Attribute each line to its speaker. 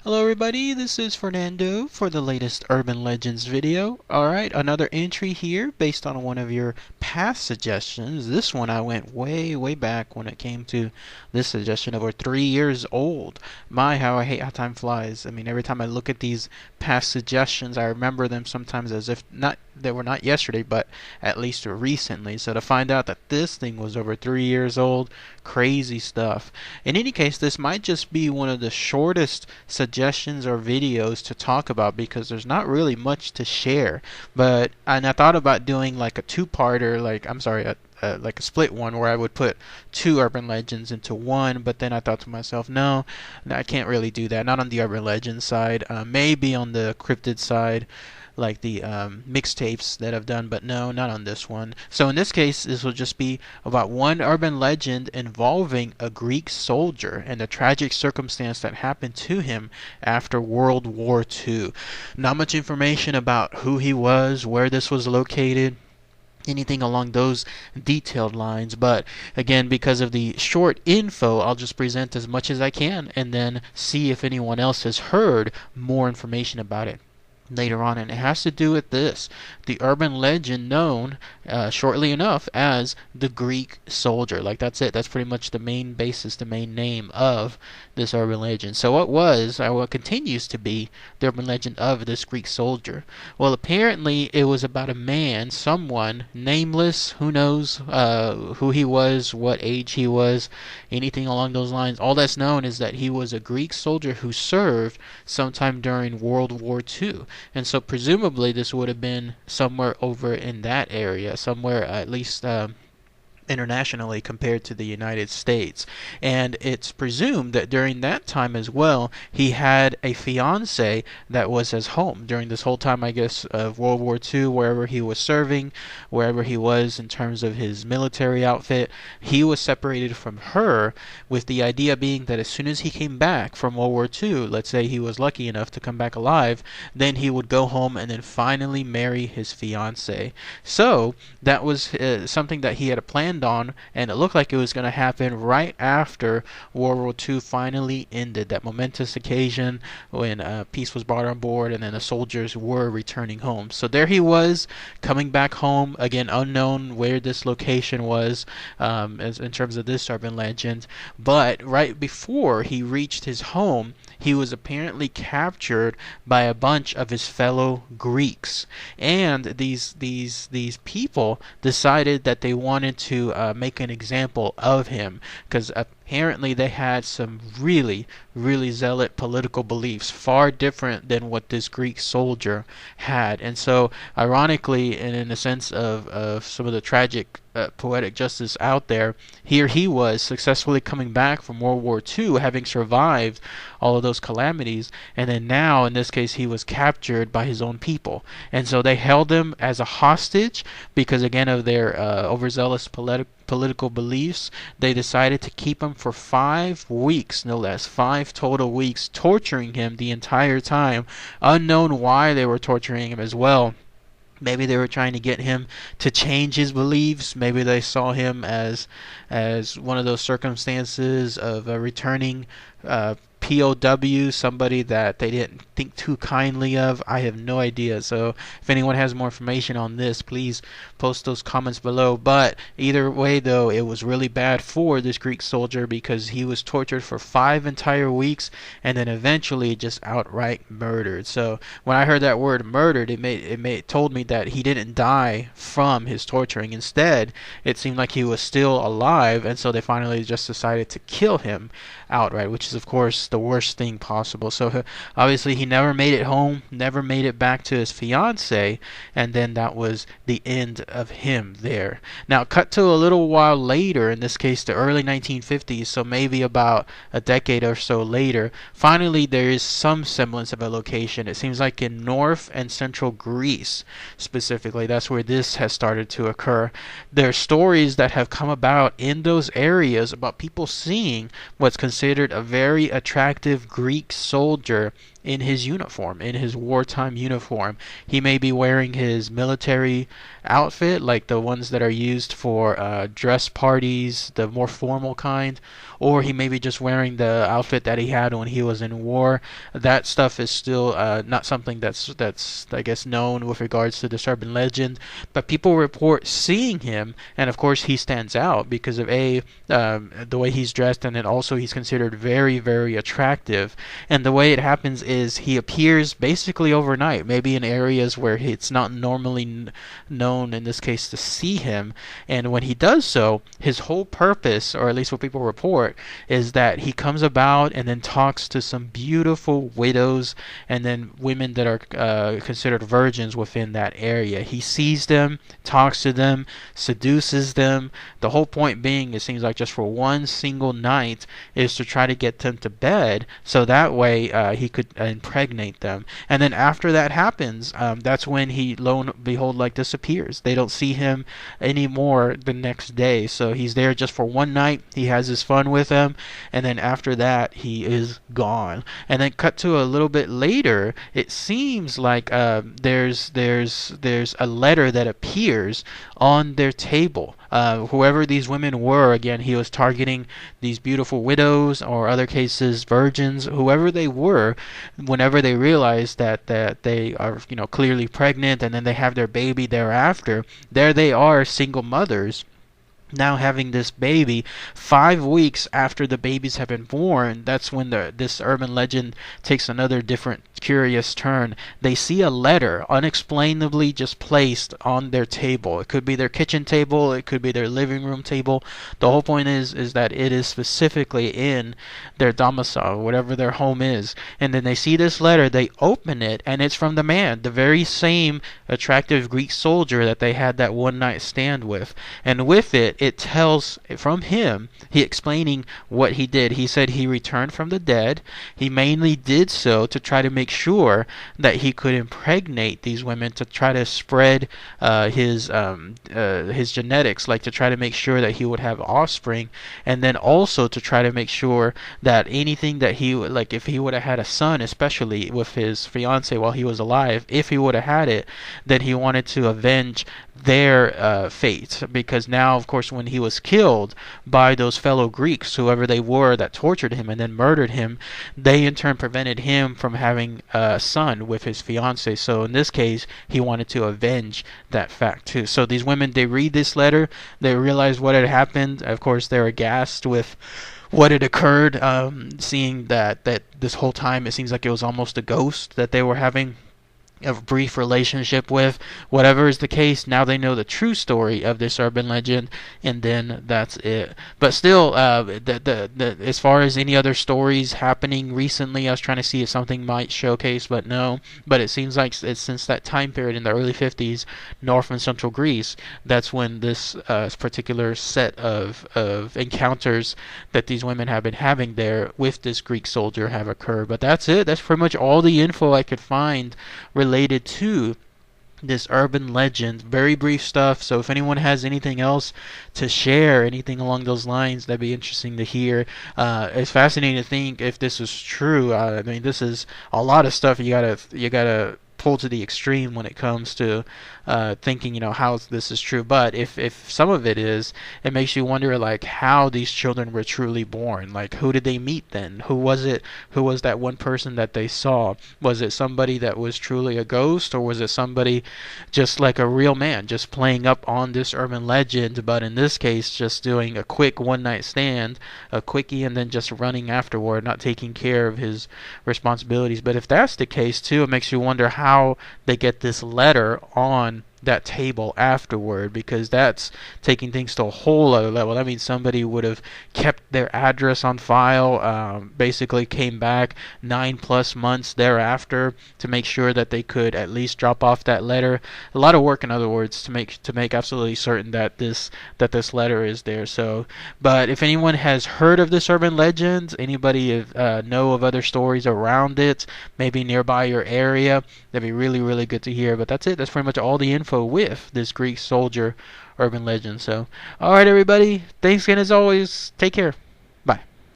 Speaker 1: Hello everybody, this is Fernando for the latest Urban Legends video. Alright, another entry here based on one of your past suggestions. This one I went way back when it came to this suggestion, over 3 years old. My, how I hate how time flies. I mean, every time I look at these past suggestions, I remember them sometimes as if they were not yesterday, but at least recently. So to find out that this thing was over 3 years old, crazy stuff. In any case, this might just be one of the shortest suggestions or videos to talk about because there's not really much to share. And I thought about doing like a two-parter, like a split one where I would put two urban legends into one, but then I thought to myself, no, I can't really do that. Not on the urban legend side, maybe on the cryptid side, like the mixtapes that I've done, but no, not on this one. So in this case, this will just be about one urban legend involving a Greek soldier and the tragic circumstance that happened to him after World War II. Not much information about who he was, where this was located, anything along those detailed lines, but again, because of the short info, I'll just present as much as I can and then see if anyone else has heard more information about it later on. And it has to do with this, the urban legend known shortly enough as the Greek soldier. Like, that's it, that's pretty much the main basis, the main name of this urban legend. So what continues to be the urban legend of this Greek soldier? Well, apparently it was about a man, someone nameless, who knows who he was, what age he was, anything along those lines. All that's known is that he was a Greek soldier who served sometime during World War II. And so presumably this would have been somewhere over in that area, somewhere at least internationally compared to the United States. And it's presumed that during that time as well, he had a fiancé that was his home during this whole time, I guess, of World War II, wherever he was serving, wherever he was in terms of his military outfit. He was separated from her, with the idea being that as soon as he came back from World War II, let's say he was lucky enough to come back alive, then he would go home and then finally marry his fiancée. So that was something that he had planned on, and it looked like it was going to happen right after World War II finally ended, that momentous occasion when peace was brought on board and then the soldiers were returning home. So there he was, coming back home, again unknown where this location was as in terms of this urban legend, but right before he reached his home, he was apparently captured by a bunch of his fellow Greeks, and these people decided that they wanted to make an example of him, because apparently they had some really zealot political beliefs, far different than what this Greek soldier had. And so ironically, and in the sense of some of the tragic poetic justice out there, here he was successfully coming back from World War II, having survived all of those calamities, and then now in this case he was captured by his own people. And so they held him as a hostage because, again, of their overzealous political beliefs. They decided to keep him for 5 weeks, no less, 5 total weeks, torturing him the entire time. Unknown why they were torturing him as well. Maybe they were trying to get him to change his beliefs. Maybe they saw him as one of those circumstances of a returning POW, somebody that they didn't think too kindly of. I have no idea. So if anyone has more information on this, please post those comments below. But either way, though, it was really bad for this Greek soldier because he was tortured for 5 entire weeks and then eventually just outright murdered. So when I heard that word murdered, it told me that he didn't die from his torturing. Instead, it seemed like he was still alive, and so they finally just decided to kill him outright, which is of course the worst thing possible. So obviously he never made it home, never made it back to his fiancée, and then that was the end of him there. Now cut to a little while later, in this case the early 1950s, so maybe about a decade or so later, finally there is some semblance of a location. It seems like in North and Central Greece specifically, that's where this has started to occur. There are stories that have come about in those areas about people seeing what's considered a very attractive Greek soldier in his uniform, in his wartime uniform. He may be wearing his military outfit, like the ones that are used for dress parties, the more formal kind, or he may be just wearing the outfit that he had when he was in war. That stuff is still not something that's I guess known with regards to this urban legend, but people report seeing him, and of course he stands out because of the way he's dressed, and then also he's considered very, very attractive. And the way it happens is he appears basically overnight, maybe in areas where it's not normally known, in this case, to see him. And when he does so, his whole purpose, or at least what people report, is that he comes about and then talks to some beautiful widows and then women that are considered virgins within that area. He sees them, talks to them, seduces them. The whole point being, it seems like, just for one single night, is to try to get them to bed, so that way he could impregnate them. And then after that happens, that's when he, lo and behold, like, disappears. They don't see him anymore the next day. So he's there just for one night. He has his fun with them, and then after that he is gone. And then cut to a little bit later, it seems like there's a letter that appears on their table. Whoever these women were, again, he was targeting these beautiful widows, or other cases virgins, whoever they were. Whenever they realize that they are, clearly pregnant, and then they have their baby thereafter, there they are, single mothers, now having this baby 5 weeks after the babies have been born. That's when this urban legend takes another different curious turn. They see a letter unexplainably just placed on their table. It could be their kitchen table, it could be their living room table. The whole point is that it is specifically in their domicile, whatever their home is. And then they see this letter, they open it, and it's from the man, the very same attractive Greek soldier that they had that one night stand with. And with it tells from him, he explaining what he did. He said he returned from the dead. He mainly did so to try to make sure that he could impregnate these women, to try to spread his genetics, like to try to make sure that he would have offspring, and then also to try to make sure that anything that he, like if he would have had a son, especially with his fiance while he was alive, if he would have had it, then he wanted to avenge their fate, because now, of course, when he was killed by those fellow Greeks, whoever they were that tortured him and then murdered him, they in turn prevented him from having a son with his fiancée. So in this case, he wanted to avenge that fact too. So these women, they read this letter, they realize what had happened. Of course, they're aghast with what had occurred, seeing that this whole time it seems like it was almost a ghost that they were having a brief relationship with. Whatever is the case, now they know the true story of this urban legend, and then that's it. But still, as far as any other stories happening recently, I was trying to see if something might showcase, but no. But it seems like it's since that time period in the early 50s, North and Central Greece, that's when this particular set of encounters that these women have been having there with this Greek soldier have occurred. But that's it. That's pretty much all the info I could find related to this urban legend. Very brief stuff, so if anyone has anything else to share, anything along those lines, that'd be interesting to hear. It's fascinating to think if this is true. I mean, this is a lot of stuff you gotta pull to the extreme when it comes to thinking, how this is true. But if some of it is, it makes you wonder, like, how these children were truly born. Like, who did they meet then? Who was it? Who was that one person that they saw? Was it somebody that was truly a ghost, or was it somebody just like a real man, just playing up on this urban legend, but in this case just doing a quick one-night stand, a quickie, and then just running afterward, not taking care of his responsibilities? But if that's the case too, it makes you wonder how they get this letter on that table afterward, because that's taking things to a whole other level. That means somebody would have kept their address on file, basically came back 9+ months thereafter to make sure that they could at least drop off that letter. A lot of work, in other words, to make absolutely certain that this letter is there. So, but if anyone has heard of this urban legend, anybody know of other stories around it, maybe nearby your area, that'd be really, really good to hear. But that's it. That's pretty much all the info with this Greek soldier urban legend. So, alright everybody, thanks again as always. Take care.